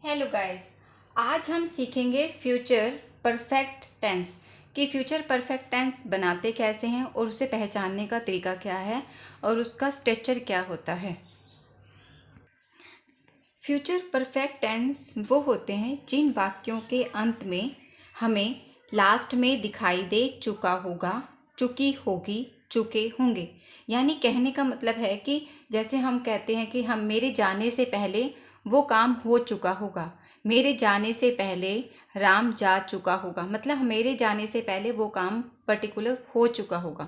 Hello guys, आज हम सीखेंगे फ्यूचर परफेक्ट टेंस कि फ्यूचर परफेक्ट टेंस बनाते कैसे हैं और उसे पहचानने का तरीका क्या है और उसका स्ट्रक्चर क्या होता है। फ्यूचर परफेक्ट टेंस वो होते हैं जिन वाक्यों के अंत में हमें लास्ट में दिखाई दे चुका होगा, चुकी होगी, चुके होंगे। यानी कहने का मतलब है कि जैसे हम कहते हैं कि हम मेरे जाने से पहले वो काम हो चुका होगा, मेरे जाने से पहले राम जा चुका होगा, मतलब मेरे जाने से पहले वो काम पर्टिकुलर हो चुका होगा।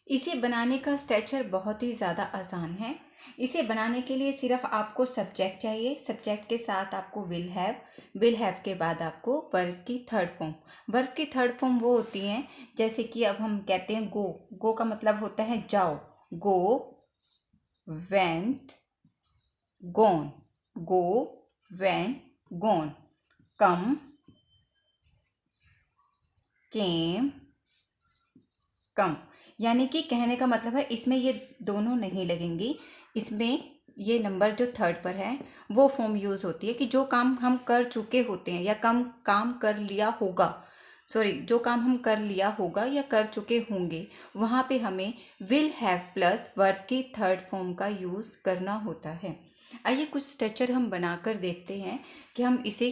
इसे बनाने का स्ट्रक्चर बहुत ही ज़्यादा आसान है। इसे बनाने के लिए सिर्फ आपको सब्जेक्ट चाहिए, सब्जेक्ट के साथ आपको विल हैव के बाद आपको वर्ब की थर्ड फॉर्म। वर्ब की थर्ड फॉर्म वो होती हैं जैसे कि अब हम कहते हैं गो। गो का मतलब होता है जाओ। गो, वेंट, गॉन। गो, वेंट, गॉन। कम, केम, कम। यानी कि कहने का मतलब है इसमें ये दोनों नहीं लगेंगी। इसमें ये नंबर जो थर्ड पर है वो फॉर्म यूज़ होती है कि जो काम हम कर चुके होते हैं या कम काम कर लिया होगा, जो काम हम कर लिया होगा या कर चुके होंगे, वहाँ पे हमें विल हैव प्लस वर्ब की थर्ड फॉर्म का यूज़ करना होता है। आइए कुछ स्ट्रक्चर हम बनाकर देखते हैं कि हम इसे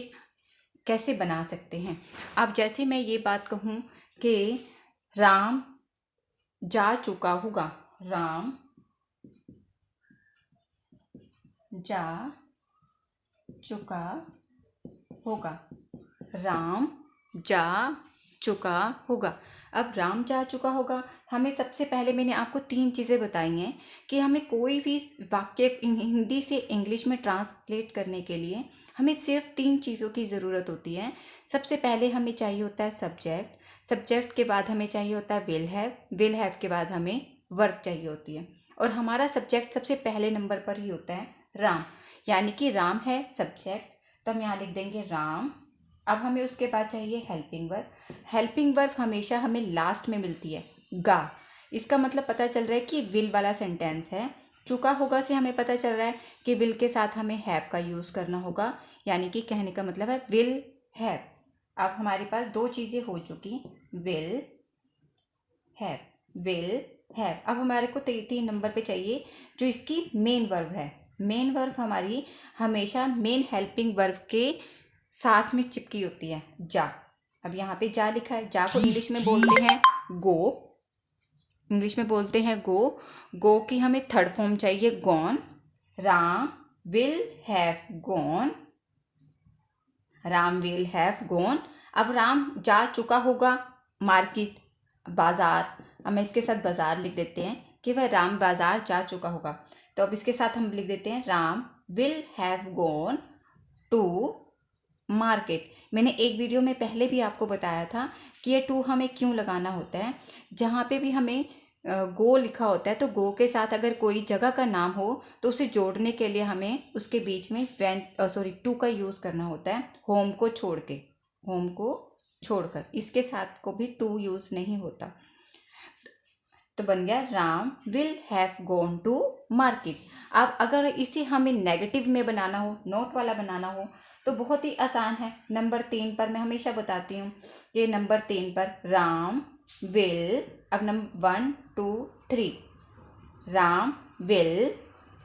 कैसे बना सकते हैं। अब जैसे मैं ये बात कहूँ कि राम जा चुका होगा, राम जा चुका होगा, राम जा चुका होगा। अब राम जा चुका होगा, हमें सबसे पहले मैंने आपको तीन चीज़ें बताई हैं कि हमें कोई भी वाक्य हिंदी से इंग्लिश में ट्रांसलेट करने के लिए हमें सिर्फ तीन चीज़ों की ज़रूरत होती है। सबसे पहले हमें चाहिए होता है सब्जेक्ट, सब्जेक्ट के बाद हमें चाहिए होता है विल हैव के बाद हमें वर्ब चाहिए होती है। और हमारा सब्जेक्ट सबसे पहले नंबर पर ही होता है राम, यानी कि राम है सब्जेक्ट, तो हम यहाँ लिख देंगे राम। अब हमें उसके बाद चाहिए हेल्पिंग वर्ब। हेल्पिंग वर्ब हमेशा हमें लास्ट में मिलती है, गा। इसका मतलब पता चल रहा है कि विल वाला सेंटेंस है। चुका होगा से हमें पता चल रहा है कि विल के साथ हमें हैव का यूज़ करना होगा, यानी कि कहने का मतलब है विल हैव। अब हमारे पास दो चीज़ें हो चुकी, विल हैव, विल हैव। अब हमारे को तीन नंबर पे चाहिए जो इसकी मेन वर्ब है। मेन वर्ब हमारी हमेशा मेन हेल्पिंग वर्ब के साथ में चिपकी होती है, जा। अब यहाँ पे जा लिखा है, जा को इंग्लिश में बोलते हैं गो। इंग्लिश में बोलते हैं गो। गो की हमें थर्ड फॉर्म चाहिए gone. Ram will have gone, Ram will have gone. अब राम जा चुका होगा मार्केट, बाजार। अब मैं इसके साथ बाजार लिख देते हैं कि वह राम बाजार जा चुका होगा। तो अब इसके साथ हम लिख देते हैं Ram will have gone to market. मैंने एक वीडियो में पहले भी आपको बताया था कि ये टू हमें क्यों लगाना होता है। जहाँ पे भी हमें गो लिखा होता है तो गो के साथ अगर कोई जगह का नाम हो तो उसे जोड़ने के लिए हमें उसके बीच में टू का यूज़ करना होता है, होम को छोड़ के, होम को छोड़कर इसके साथ को भी टू यूज़ नहीं होता। तो बन गया Ram will have gone to market. अब अगर इसे हमें नेगेटिव में बनाना हो, नोट वाला बनाना हो, तो बहुत ही आसान है। नंबर 3 पर मैं हमेशा बताती हूँ कि नंबर 3 पर राम विल, अब नंबर 1 2 3, राम विल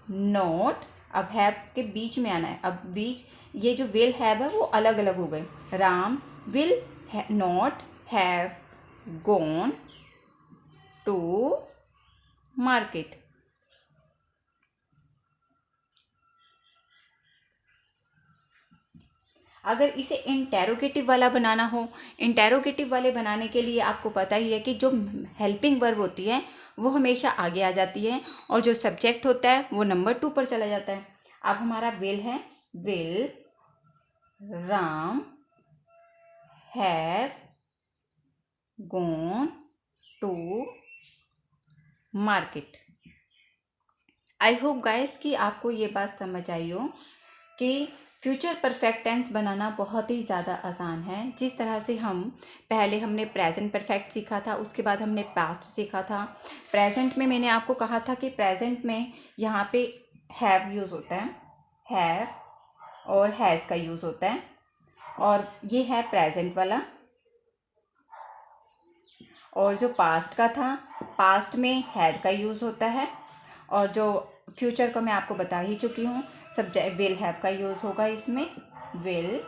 नोट, अब हैव के बीच में आना है। अब बीच ये जो विल हैव है वो अलग अलग हो गए। Ram will not have gone to market. अगर इसे इंटेरोगेटिव वाला बनाना हो, इंटेरोगेटिव वाले बनाने के लिए आपको पता ही है कि जो हेल्पिंग वर्ब होती है वो हमेशा आगे आ जाती है और जो सब्जेक्ट होता है वो नंबर 2 पर चला जाता है। अब हमारा विल है, will Ram have gone to market. I hope guys कि आपको ये बात समझ आई हो कि फ्यूचर परफेक्ट टेंस बनाना बहुत ही ज़्यादा आसान है। जिस तरह से पहले हमने प्रेजेंट परफेक्ट सीखा था, उसके बाद हमने पास्ट सीखा था। प्रेजेंट में मैंने आपको कहा था कि प्रेजेंट में यहाँ पे हैव यूज़ होता है, हैव और हैज़ का यूज़ होता है। और ये है प्रेजेंट वाला। और जो पास्ट का था, पास्ट में हैड का यूज़ होता है। और जो फ्यूचर का मैं आपको बता ही चुकी हूँ, सब्जेक्ट विल हैव का यूज़ होगा इसमें, विल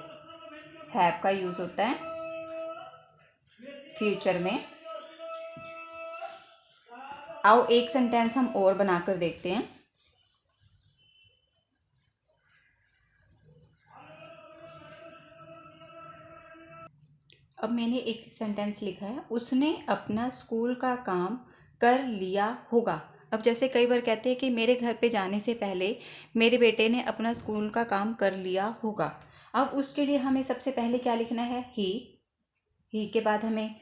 हैव का यूज़ होता है फ्यूचर में। आओ एक सेंटेंस हम और बनाकर देखते हैं। अब मैंने एक सेंटेंस लिखा है, उसने अपना स्कूल का काम कर लिया होगा। अब जैसे कई बार कहते हैं कि मेरे घर पे जाने से पहले मेरे बेटे ने अपना स्कूल का काम कर लिया होगा। अब उसके लिए हमें सबसे पहले क्या लिखना है, ही के बाद हमें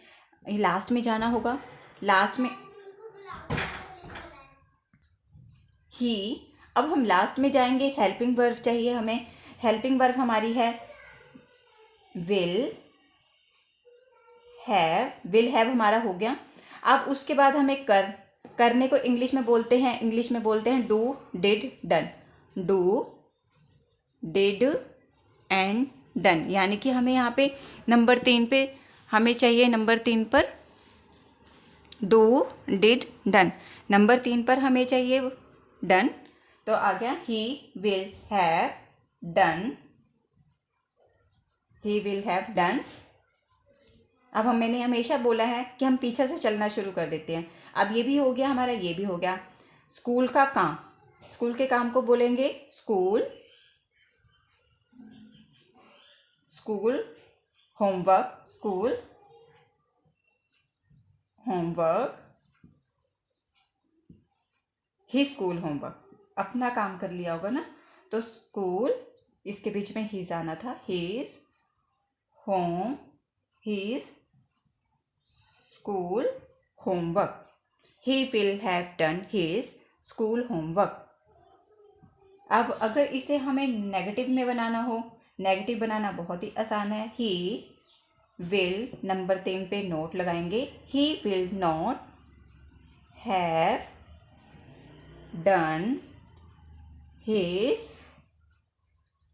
लास्ट में जाना होगा, लास्ट में ही। अब हम लास्ट में जाएंगे, हेल्पिंग वर्ब चाहिए हमें। हेल्पिंग वर्ब हमारी है विल हैव हमारा हो गया। अब उसके बाद हमें करने को इंग्लिश में बोलते हैं do did done, do did and done. यानी कि हमें यहाँ पे नंबर 3 पे हमें चाहिए, नंबर 3 पर डू डिड डन, नंबर 3 पर हमें चाहिए डन। तो आ गया ही will have done, he will have done. अब मैंने हमेशा बोला है कि हम पीछे से चलना शुरू कर देते हैं। अब ये भी हो गया हमारा, ये भी हो गया। स्कूल का काम, स्कूल के काम को बोलेंगे स्कूल होमवर्क, स्कूल होमवर्क, ही स्कूल होमवर्क। अपना काम कर लिया होगा ना, तो स्कूल, इसके बीच में हीज आना था, his home, his school homework, he will have done his school homework. अब अगर इसे हमें नेगेटिव में बनाना हो, नेगेटिव बनाना बहुत ही आसान है। ही विल, नंबर 3 पे नोट लगाएंगे, he will not have done his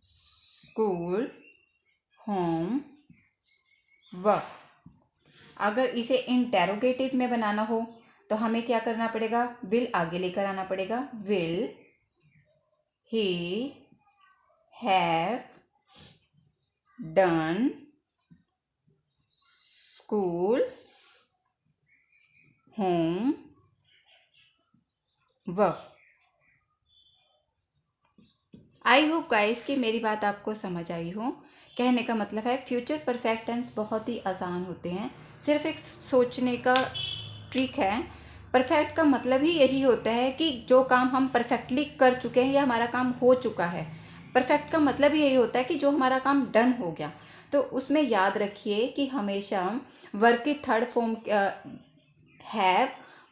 school homework. अगर इसे इंटेरोगेटिव में बनाना हो तो हमें क्या करना पड़ेगा, विल आगे लेकर आना पड़ेगा, will he have done school homework. I hope guys कि मेरी बात आपको समझ आई हो। कहने का मतलब है फ्यूचर परफेक्ट टेंस बहुत ही आसान होते हैं, सिर्फ एक सोचने का ट्रिक है। परफेक्ट का मतलब ही यही होता है कि जो काम हम परफेक्टली कर चुके हैं या हमारा काम हो चुका है। परफेक्ट का मतलब ही यही होता है कि जो हमारा काम डन हो गया। तो उसमें याद रखिए कि हमेशा वर्ब की third form have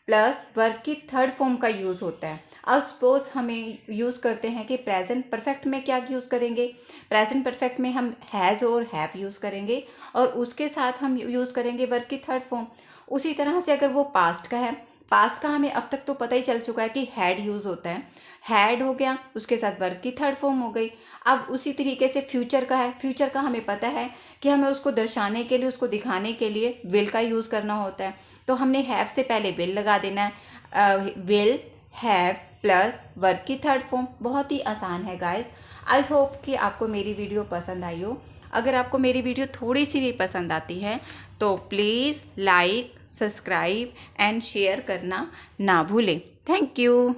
plus verb की थर्ड फॉर्म का यूज़ होता है। अब सपोज हमें यूज़ करते हैं कि प्रेजेंट परफेक्ट में क्या यूज़ करेंगे, प्रेजेंट परफेक्ट में हम हैज़ और हैव यूज़ करेंगे और उसके साथ हम यूज़ करेंगे वर्ब की थर्ड फॉर्म। उसी तरह से अगर वो पास्ट का है, पास्ट का हमें अब तक तो पता ही चल चुका है कि हैड यूज़ होता है, हैड हो गया, उसके साथ वर्ब की थर्ड फॉर्म हो गई। अब उसी तरीके से फ्यूचर का है, फ्यूचर का हमें पता है कि हमें उसको दर्शाने के लिए, उसको दिखाने के लिए विल का यूज़ करना होता है। तो हमने हैव से पहले विल लगा देना है, विल हैव प्लस वर्ब की थर्ड फॉर्म। बहुत ही आसान है गाइस। आई होप कि आपको मेरी वीडियो पसंद आई हो। अगर आपको मेरी वीडियो थोड़ी सी भी पसंद आती है तो please like, subscribe and share करना ना भूलें। Thank you.